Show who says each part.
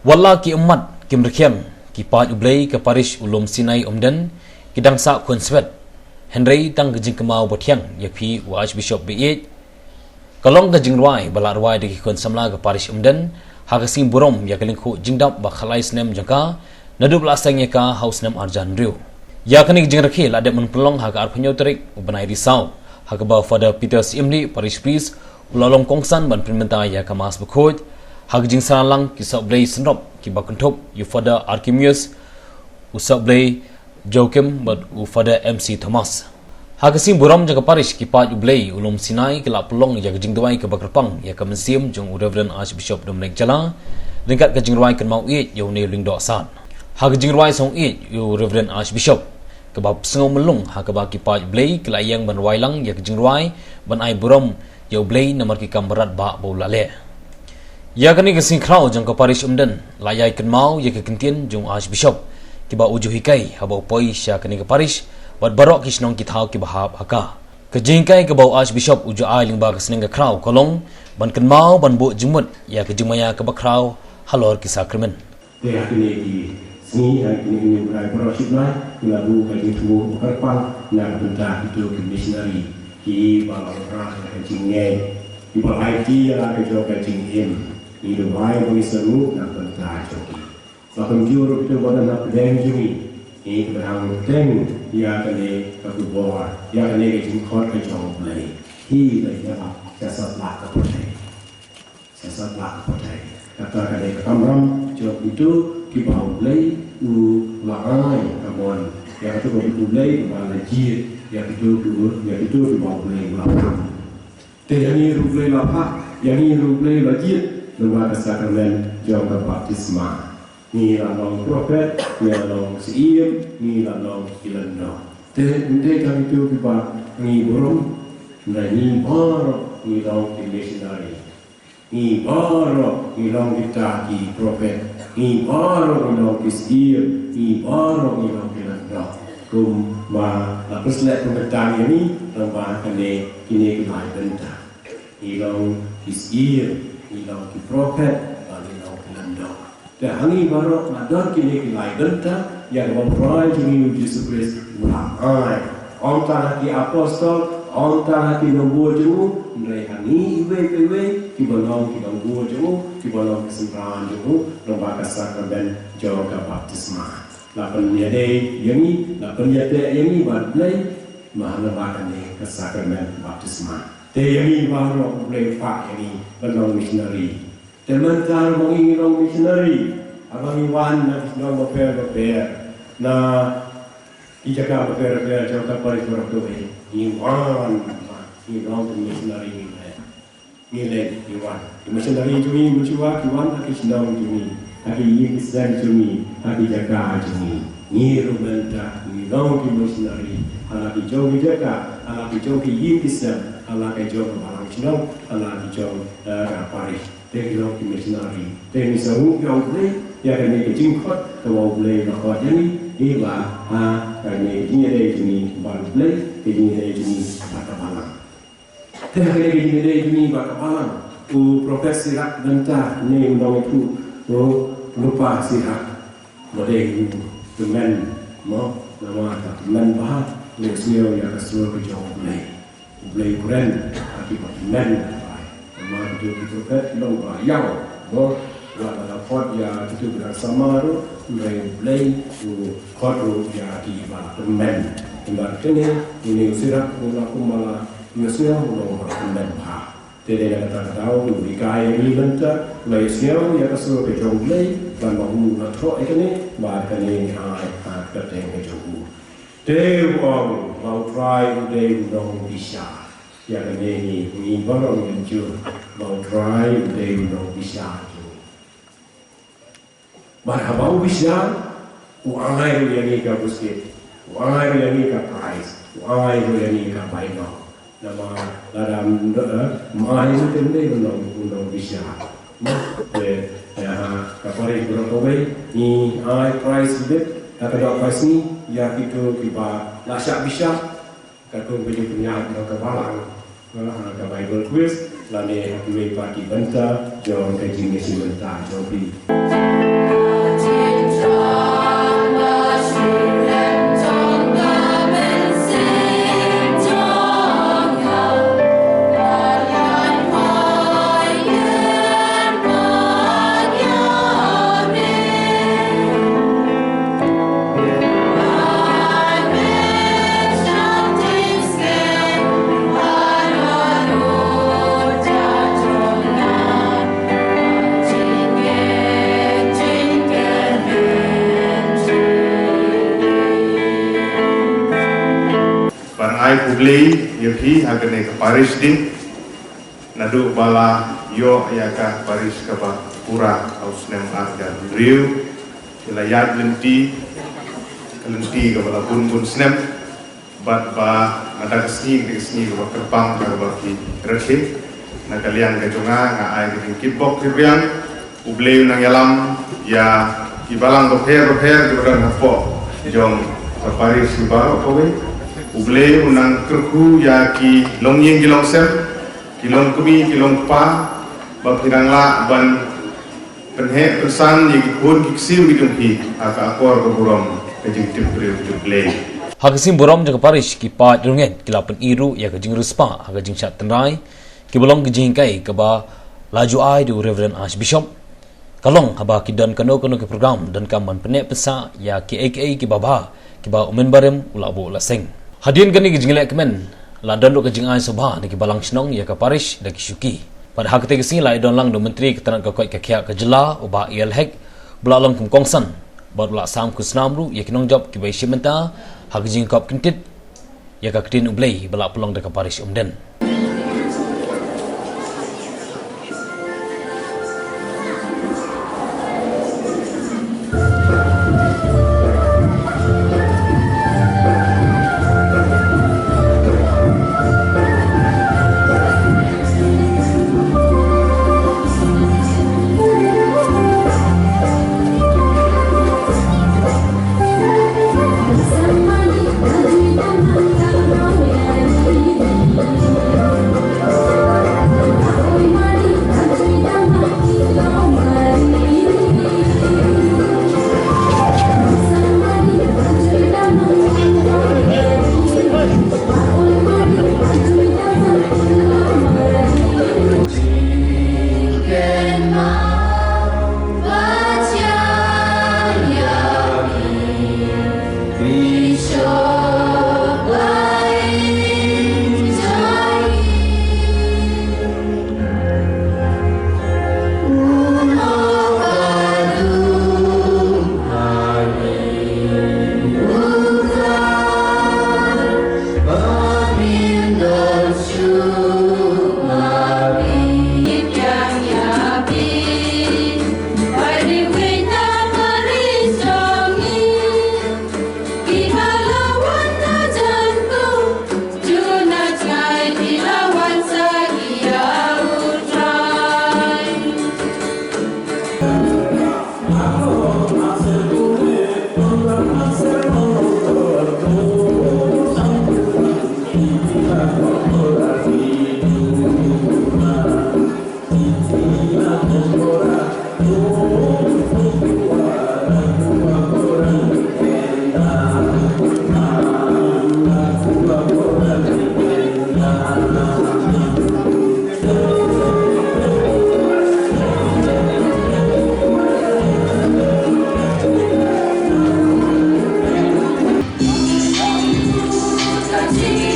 Speaker 1: Walla ki umat kim rekiam ki pat ublei ke Parish Ulum Sinai Omden kidang sa konswet Henry tang gejing kemau botiang yakpi wa Archbishop B8 kalong gejing ruai bala ruai de ki kon samla ke Parish Omden hagasim burom ya kelingku jingdap ba khalai snem jangka nadu blasang ka house nem arjan riu ya kani gejing rekhi la de men pelong haga arpanyo terik ubanai risau haga ba Father Peter Simli Parish Priest ulalong kongsan ban perminta ya kamas bekoj hagjing sanalang kisah blay senop kiba kentop Father Archimeus usap blay Joachim bad Father MC Thomas hagasim buram jaga parish kipat blay Ulum Sinai kelak pelong ya gejing dawai ke bakrepang ya ke mensiam jong Reverend Archbishop Dominic Jala ringkat gejing ruai ken mau it yo ne ling dok san hagajing ruai song it yo Reverend Archbishop kebab sengau melung hakaba kipat blay kelayang ban ruai lang ya gejing ruai ban ai buram yo blay namar ki kambarat ba bolale ya kani kesing krau jang ke Parish Omden layai ken mau ya ke kentien jong Archbishop kiba uju hikai haba poi sya kani ke parish bad barok kisnong kithau ki bahab haka ke jingkai ke bau Archbishop uju ai ling ba ke seneng ke krau kolong ban ken mau ban bo jumut ya ke jumaya ke bakrau halor ki sakramen
Speaker 2: te akini ki sini akini ni bukai fellowship lai ila bu ka di tu karpal na bentar itu ke missionary ki ba ra ke jingne ki ba IT ya ke jo ke jingin ni do wai bo isanu na bentar joki sa penjuru itu bodan na pedeng jumi ni berang teng ya kene ka kubor ya kene ke jing khot ke jong play hi la ya jasad la ka potai jasad la ka potai kata kene ka kamram jok itu ki bau play u la ai ka mon ya ka tu play ba la ji ya itu di bau play la te yani ru play la pa yani ru play la ji Numa sakramen jom baptisma ni la long prophet ni la long siim ni la long ilando te kami tu kipa ni borom na ni baro ni long missionary ni baro ni long kita ki prophet ni baro ni long siim ni baro ni long ilando kum ba la preslet pemerintah ini lamba kene kini kelai benta ni long siim ilau ki prophet ilau ki lando dan hangi barok nadar kini ki lai denta yang memperai jini Yesus Kristus mulai onta ki apostol onta ki nombo jemu mulai hangi iwe ki balong ki nombo jemu ki balong ki sembraan jemu lomba sakramen joka baptisma la penyade yangi la penyade yangi badlai mahana bakane sakramen baptisma te yangi baru boleh fak yangi benong missionary teman-teman mengingi long missionary abang iwan na long beper na ijaga beper jauh kapal itu orang tu iwan ni long missionary ni le iwan missionary tu ni mencuba iwan aki senang tu ni aki iksan tu ni aki jaga tu ni rumenta ni long missionary ala ki jauh jaga ala ki jauh iksan ala ke jom barang cino ala ke jom rapari teknolog missionary teknis au yang boleh ya kan ni jingkot ke mau boleh nak jadi ni ba ha kan ni ini ada ini baru boleh ini ada ini baka balang teh ada ini ada ini baka balang u profesi rak denta ni undang itu lupa sihat boleh teman mo nama teman bah lesio ya kesuai ke jom boleh boleh keren akibat men sama itu kita long bayau bo wala kot ya itu bersama tu boleh kot ya di bawah men tempat ini sirak mula kumala biasanya mula men ha tidak ada tahu dikai ilenta biasanya ya kesuai ke jonglei dan mahu nak ini bahkan ini hai keteng ke jonggu Dewa mau try Dewa bisa ya kene ni baru menjur mau try Dewa bisa Marhaba bisa uai yang ni ka busket uai yang ni ka prize uai yang ni ka baino nama dalam mai itu Dewa bisa ya kapari berapa ni ai prize bit atau prize ni ya itu kiba lasak bisa kadung beli punya ke balang ke Bible quiz lalu hakiwi pagi benta jom ke jingisi benta jobi
Speaker 3: ai publi yapi agane ke Paris din nadu bala yo ya ka Paris ka ba pura aus nem arga riu ila yad lenti ka bala pun snem bat ba ada kesni ka ba kerpang ka ba ki rekhi na kalian ka jonga nga ai ke kipok riang ubleu nang yalam ya ibalang doher di orang hapo jong ke Paris ba ko uble unang kerku ya ki longyeng ki longsem ki long kumi ki long pa ba pirang la ban penhe pesan ye ki kun ki siu ki jong hi aka akor ko burom ke jing tip uble
Speaker 1: Hakasim borom jaga Paris ki pa runget ki lapan iru ya ke jing ruspa haga jing chat tenrai ki bolong ki jing kai ke ba laju ai du Reverend Archbishop kalong haba ki dan kano ki program dan kaman penek pesa ya ki aka ki baba ki ba umen barem ulabu laseng hadian kani ki jinglek kemen ladan do ke jing ai sobha ki balang snong ya ke Paris da ki syuki pada hak te sing lai don lang do menteri ketanat ka koi ka khia ka jela uba el hek blalong kum kongsan bad la sam ku snamru ya ki nong job ki bai shimenta hak jing kop kintit ya ka ktin ublei bala pelong da ka Paris umden